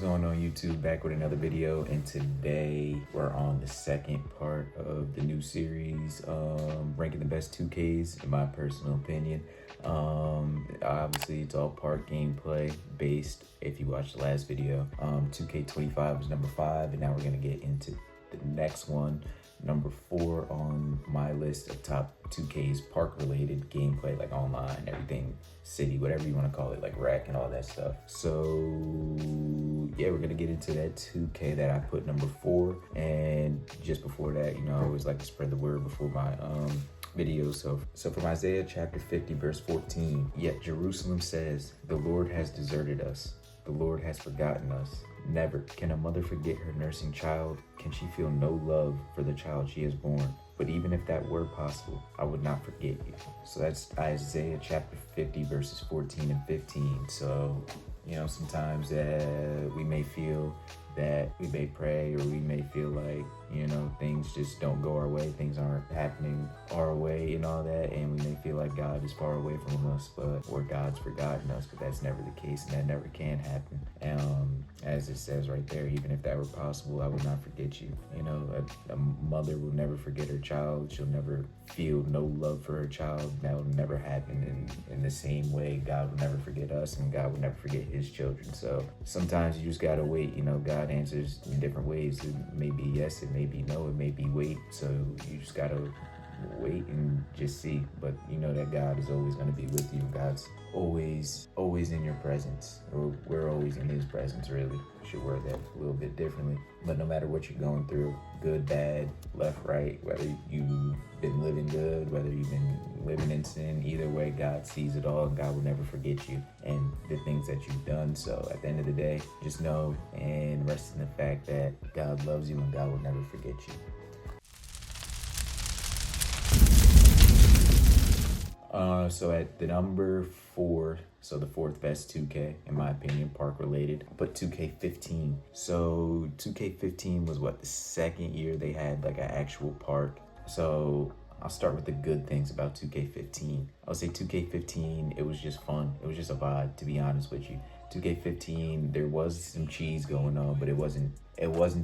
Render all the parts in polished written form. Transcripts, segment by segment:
going on YouTube? Back with another video, and today we're on the second part of the new series, ranking the best 2K's in my personal opinion. Obviously it's all part gameplay based. If you watched the last video, 2K25 was number 5, and now we're gonna get into the next one, number 4 on my list of top 2K's park related gameplay, like online, everything, city, whatever you want to call it, like rack and all that stuff. So yeah, we're gonna get into that 2K that I put number 4. And just before that, I always like to spread the word before my video. So from Isaiah chapter 50 verse 14, yet Jerusalem says, the Lord has deserted us, the Lord has forgotten us. Never can a mother forget her nursing child. Can she feel no love for the child she has born? But even if that were possible, I would not forget you. So that's Isaiah chapter 50 verses 14 and 15. So, sometimes we may feel that we may pray, or we may feel like, things just don't go our way, things aren't happening our way and all that, and we may feel like God is far away from us, or God's forgotten us, but that's never the case, and that never can happen. As it says right there, even if that were possible, I would not forget you. A mother will never forget her child. She'll never feel no love for her child. That will never happen. In the same way, God will never forget us, and God will never forget his children. So sometimes you just gotta wait. God answers in different ways. It may be yes, it may be no, it may be wait. So you just gotta wait and just see. But that God is always going to be with you. God's always in your presence, or we're always in his presence, really. Should word that a little bit differently. But no matter what you're going through, good, bad, left, right, whether you've been living good, whether you've been living in sin, either way, God sees it all, and God will never forget you and the things that you've done. So at the end of the day, just know and rest in the fact that God loves you, and God will never forget you. So at the number 4, so the 4th best 2K, in my opinion, park related, but 2K15. So 2K15 was the second year they had like an actual park. So I'll start with the good things about 2K15. I'll say 2K15, it was just fun. It was just a vibe, to be honest with you. 2K15, there was some cheese going on, but it wasn't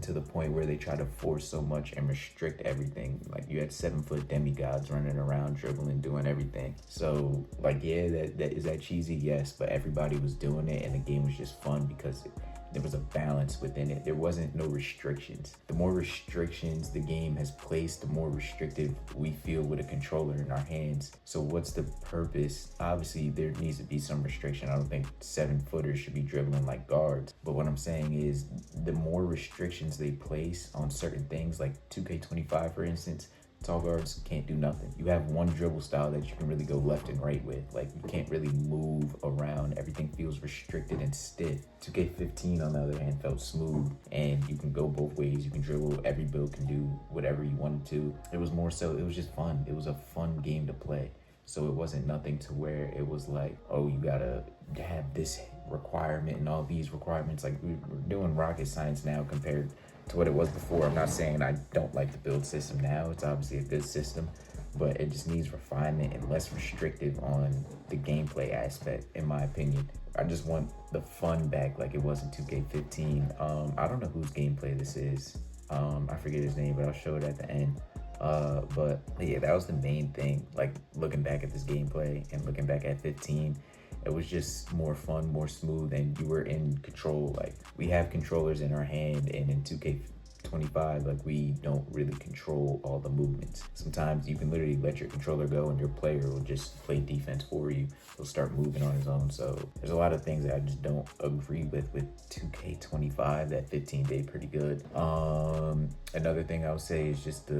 to the point where they try to force so much and restrict everything. Like, you had 7-foot demigods running around, dribbling, doing everything. So yeah, that is that cheesy? Yes, but everybody was doing it, and the game was just fun because there was a balance within it. There wasn't no restrictions. The more restrictions the game has placed, the more restrictive we feel with a controller in our hands. So what's the purpose? Obviously, there needs to be some restriction. I don't think 7-footers should be dribbling like guards. But what I'm saying is, the more restrictions they place on certain things, like 2K25, for instance, tall guards can't do nothing. You have one dribble style that you can really go left and right with. Like, you can't really move around. Everything feels restricted and stiff. 2K15, on the other hand, felt smooth, and you can go both ways. You can dribble. Every build can do whatever you wanted to. It was more so, it was just fun. It was a fun game to play. So it wasn't nothing to where it was like, oh, you gotta have this requirement and all these requirements. Like, we're doing rocket science now compared to what it was before. I'm not saying I don't like the build system now. It's obviously a good system, but it just needs refinement and less restrictive on the gameplay aspect, in my opinion. I just want the fun back like it was in 2K15. I don't know whose gameplay this is. I forget his name, but I'll show it at the end. But yeah, that was the main thing. Like, looking back at this gameplay and looking back at 15, it was just more fun, more smooth, and you were in control. Like, we have controllers in our hand, and in 2K25, like, we don't really control all the movements. Sometimes you can literally let your controller go, and your player will just play defense for you. He'll start moving on his own. So there's a lot of things that I just don't agree with 2K25 that 15 did pretty good. Another thing I would say is just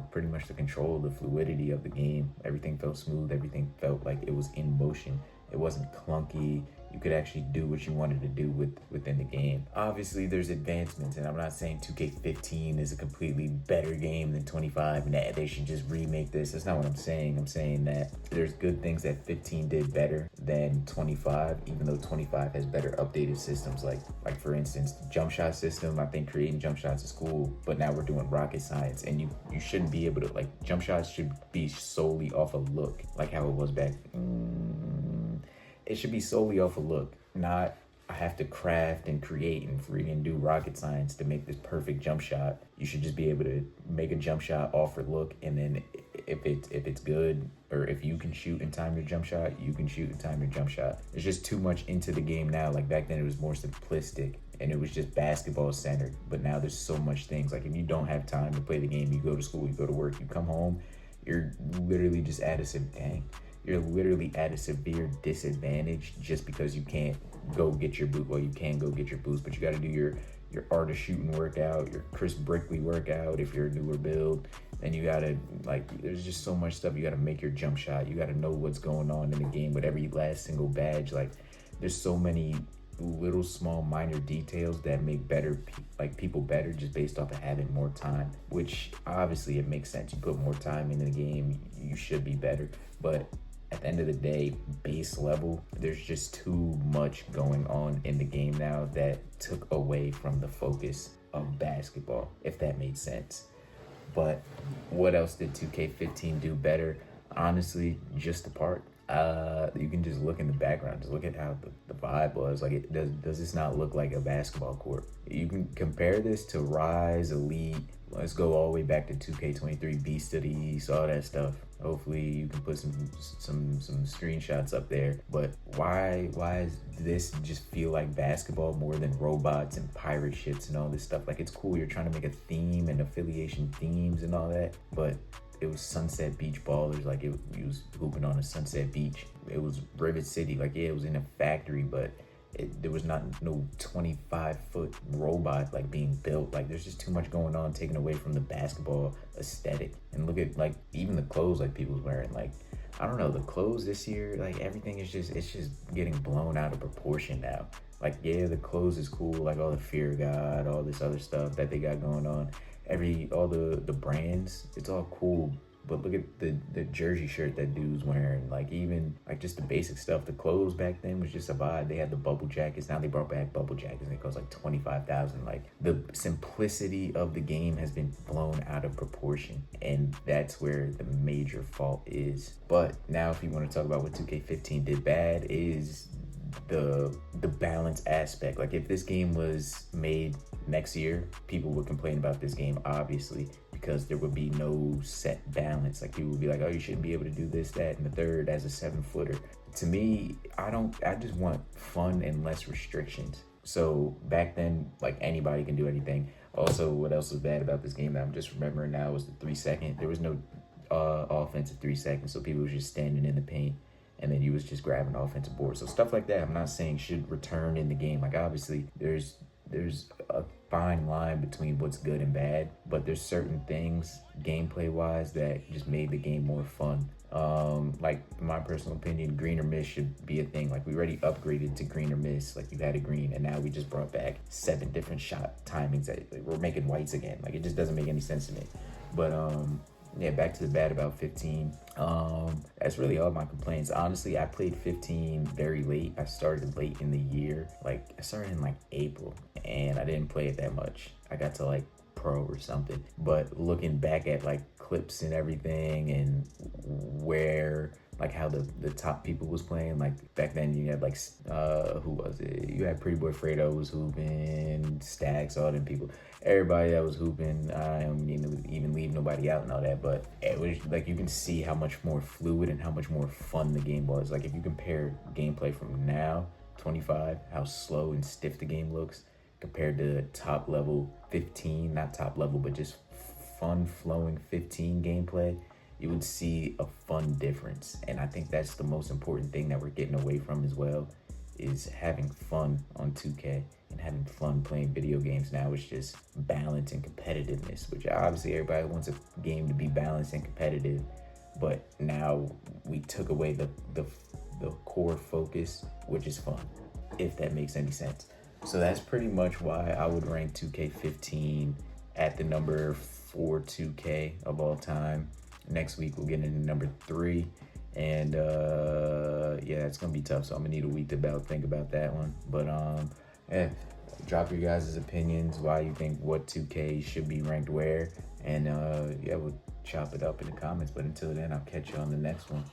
pretty much the control, the fluidity of the game. Everything felt smooth. Everything felt like it was in motion. It wasn't clunky. You could actually do what you wanted to do within the game. Obviously, there's advancements, and I'm not saying 2K15 is a completely better game than 25 and that they should just remake this. That's not what I'm saying. I'm saying that there's good things that 15 did better than 25, even though 25 has better updated systems. Like for instance, the jump shot system. I think creating jump shots is cool, but now we're doing rocket science, and you shouldn't be able to, jump shots should be solely off a look, like how it was back. It should be solely off a look, not have to craft and create and freaking do rocket science to make this perfect jump shot. You should just be able to make a jump shot, offer look, and then if it's good, or if you can shoot and time your jump shot, you can shoot and time your jump shot. There's just too much into the game now. Like back then it was more simplistic and it was just basketball centered, but now there's so much things. Like if you don't have time to play the game, you go to school, you go to work, you come home, you're literally just at a you're literally at a severe disadvantage just because you can't go get your boot. Well, you can go get your boost, but you got to do your art of shooting workout, your Chris Brickley workout if you're a newer build. Then you gotta, like, there's just so much stuff. You gotta make your jump shot. You gotta know what's going on in the game with every last single badge. Like, there's so many little small minor details that make people better just based off of having more time, which obviously it makes sense. You put more time into the game, you should be better. But at the end of the day, base level, there's just too much going on in the game now that took away from the focus of basketball, if that made sense. But what else did 2K15 do better? Honestly, just the part. You can just look in the background, just look at how the vibe was. Like, does this not look like a basketball court? You can compare this to Rise, Elite. Let's go all the way back to 2K23, Beast of the East, all that stuff. Hopefully you can put some screenshots up there. But why does this just feel like basketball more than robots and pirate ships and all this stuff? Like, it's cool, you're trying to make a theme and affiliation themes and all that, but it was Sunset Beach Ballers. Like, it was hooping on a Sunset Beach. It was Rivet City. Like, yeah, it was in a factory, but there was not no 25-foot robot like being built. Like, there's just too much going on, taken away from the basketball aesthetic. And look at, like, even the clothes like people's wearing. Like, I don't know, the clothes this year, like, everything is just, it's just getting blown out of proportion now. Like, yeah, the clothes is cool, like all the Fear God, all this other stuff that they got going on. All the brands, it's all cool. But look at the jersey shirt that dude's wearing. Like, even like just the basic stuff. The clothes back then was just a vibe. They had the bubble jackets. Now they brought back bubble jackets and it costs like $25,000. Like, the simplicity of the game has been blown out of proportion, and that's where the major fault is. But now, if you want to talk about what 2K15 did bad, is the balance aspect. Like, if this game was made next year, people would complain about this game, obviously, because there would be no set balance. Like, people would be like, oh, you shouldn't be able to do this, that, and the third as a 7-footer. To me, I just want fun and less restrictions. So back then, like, anybody can do anything. Also, what else was bad about this game that I'm just remembering now was the 3-second. There was no offensive 3 seconds, so people were just standing in the paint, and then you was just grabbing offensive board. So stuff like that, I'm not saying should return in the game. Like, obviously, there's a fine line between what's good and bad, but there's certain things gameplay wise that just made the game more fun. Like, in my personal opinion, green or miss should be a thing. Like, we already upgraded to green or miss. Like, you had a green, and now we just brought back 7 different shot timings. Like, we're making whites again. Like, it just doesn't make any sense to me. But yeah, back to the bad about 15. That's really all my complaints. Honestly, I played 15 very late. I started late in the year. Like, I started in like April, and I didn't play it that much. I got to like pro or something. But looking back at like clips and everything, and where, like, how the top people was playing, like back then you had like who was it? You had Pretty Boy Fredo was hooping, Stacks, all them people. Everybody that was hooping, I don't even leave nobody out and all that, but it was like, you can see how much more fluid and how much more fun the game was. Like, if you compare gameplay from now, 25, how slow and stiff the game looks, compared to top level 15, not top level, but just fun flowing 15 gameplay, you would see a fun difference. And I think that's the most important thing that we're getting away from as well, is having fun on 2K and having fun playing video games. Now it's just balance and competitiveness, which obviously everybody wants a game to be balanced and competitive, but now we took away the core focus, which is fun, if that makes any sense. So that's pretty much why I would rank 2K15 at the number 4 2K of all time. Next week we'll get into number 3, and yeah, it's gonna be tough, so I'm gonna need a week to think about that one. But yeah, drop your guys' opinions, why you think what 2K should be ranked where, and yeah, we'll chop it up in the comments. But until then, I'll catch you on the next one.